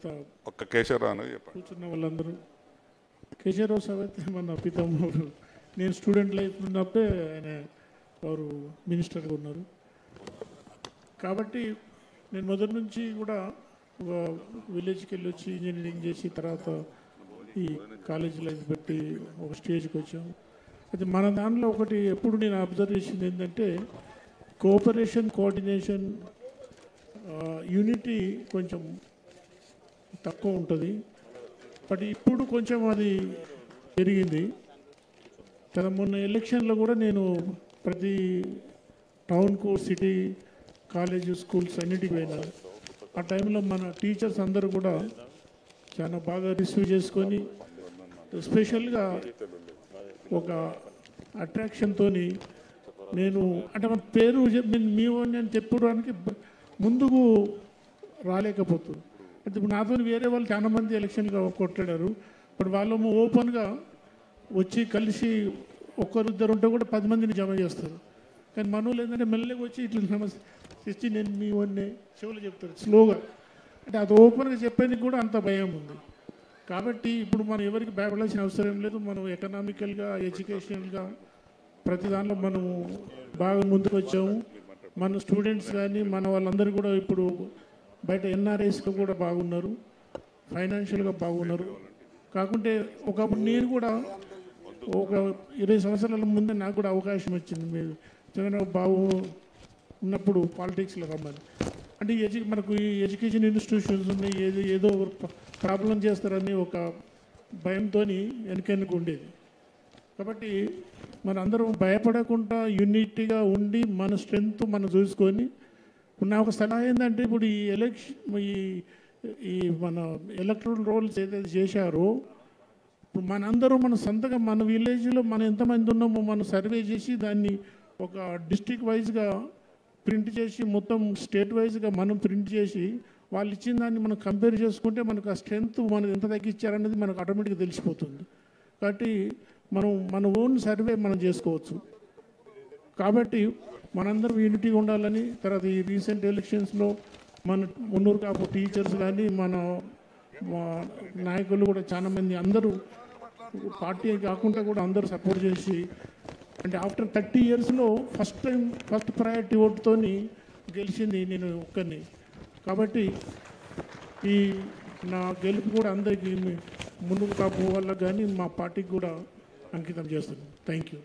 తర్వాత ఒక్క కేశవరావు కూర్చున్న వాళ్ళందరూ, కేశవరావు సార్ అయితే మన పితామహుడు. నేను స్టూడెంట్ లైఫ్ ఉన్నప్పుడే ఆయన వారు మినిస్టర్గా ఉన్నారు. కాబట్టి నేను మొదటి నుంచి కూడా ఒక విలేజ్కి వెళ్ళి వచ్చి ఇంజనీరింగ్ చేసి తర్వాత ఈ కాలేజ్ లైఫ్ బట్టి ఒక స్టేజ్కి వచ్చాము. అయితే మన దానిలో ఒకటి ఎప్పుడు నేను అబ్జర్వ్ చేసింది ఏంటంటే కోఆపరేషన్, కోఆర్డినేషన్, యూనిటీ కొంచెం తక్కువ ఉంటుంది. బట్ ఇప్పుడు కొంచెం అది పెరిగింది కదా. మొన్న ఎలక్షన్లో కూడా నేను ప్రతి టౌన్కు, సిటీ, కాలేజ్, స్కూల్స్ అన్నిటికి పోయినా. ఆ టైంలో మన టీచర్స్ అందరూ కూడా చాలా బాగా రిసీవ్ చేసుకొని స్పెషల్గా ఒక అట్రాక్షన్తో నేను అంటే మన పేరు మీ అని చెప్పడానికి ముందుకు రాలేకపోతుంది. అంటే ఇప్పుడు నాతో వేరే వాళ్ళు చాలా మంది ఎలక్షన్గా కొట్లాడారు. ఇప్పుడు వాళ్ళు ఓపెన్గా వచ్చి కలిసి ఒక్కరిద్దరు ఉంటే కూడా 10 మందిని జమ చేస్తారు. కానీ మన వాళ్ళు ఏంటంటే మెల్లగా వచ్చి ఇట్లా సమస్య నేను మీ వన్నే చెవులు చెప్తారు స్లోగా. అంటే అది ఓపెన్గా చెప్పేందుకు కూడా అంత భయం ఉంది. కాబట్టి ఇప్పుడు మనం ఎవరికి భయపడాల్సిన అవసరం లేదు. మనం ఎకనామికల్గా, ఎడ్యుకేషనల్గా ప్రతి దాంట్లో మనము బాగా ముందుకు వచ్చాము. మన స్టూడెంట్స్ కానీ మన వాళ్ళందరూ కూడా ఇప్పుడు బయట ఎన్ఆర్ఐస్లో కూడా బాగున్నారు, ఫైనాన్షియల్గా బాగున్నారు. కాకుంటే ఒకప్పుడు నేను కూడా ఒక 20 సంవత్సరాల ముందే నాకు కూడా అవకాశం వచ్చింది. మీరు చంద్రబాబు బాబు ఉన్నప్పుడు పాలిటిక్స్లో రమ్మని. అంటే మనకు ఈ ఎడ్యుకేషన్ ఇన్స్టిట్యూషన్స్ ఉన్నాయి, ఏదో ప్రాబ్లం చేస్తారని ఒక భయంతో వెనకెన్నుకు ఉండేది. కాబట్టి మనందరం భయపడకుండా యూనిటీగా ఉండి మన స్ట్రెంగ్త్ మనం చూసుకొని నా ఒక సలహా ఏంటంటే ఇప్పుడు ఈ ఈ మన ఎలక్ట్రల్ రోల్స్ ఏదైతే చేశారో ఇప్పుడు మనందరూ మన సొంతగా మన విలేజ్లో మనం ఎంతమంది ఉన్నామో మనం సర్వే చేసి దాన్ని ఒక డిస్ట్రిక్ట్ వైజ్గా ప్రింట్ చేసి మొత్తం స్టేట్ వైజ్గా మనం ప్రింట్ చేసి వాళ్ళు ఇచ్చిన దాన్ని మనం కంపేర్ చేసుకుంటే మనకు ఆ స్ట్రెంగ్త్ మనం ఎంత తగ్గించారనేది మనకు ఆటోమేటిక్గా తెలిసిపోతుంది. కాబట్టి మనం మన ఓన్ సర్వే మనం చేసుకోవచ్చు. కాబట్టి మనందరం యూనిటీగా ఉండాలని. తర్వాత ఈ రీసెంట్ ఎలక్షన్స్లో మన మున్నూరు కాపు టీచర్స్ కానీ మన నాయకులు కూడా చాలామంది అందరూ పార్టీ కాకుండా కూడా అందరూ సపోర్ట్ చేసి అంటే ఆఫ్టర్ 30 ఇయర్స్లో ఫస్ట్ ప్రయారిటీ ఓటుతో గెలిచింది నేను ఒక్కరిని. కాబట్టి ఈ నా గెలుపు కూడా అందరికీ మున్నూరు కాపు వాళ్ళకి కానీ మా పార్టీకి కూడా అంకితం చేస్తున్నాను. Thank you.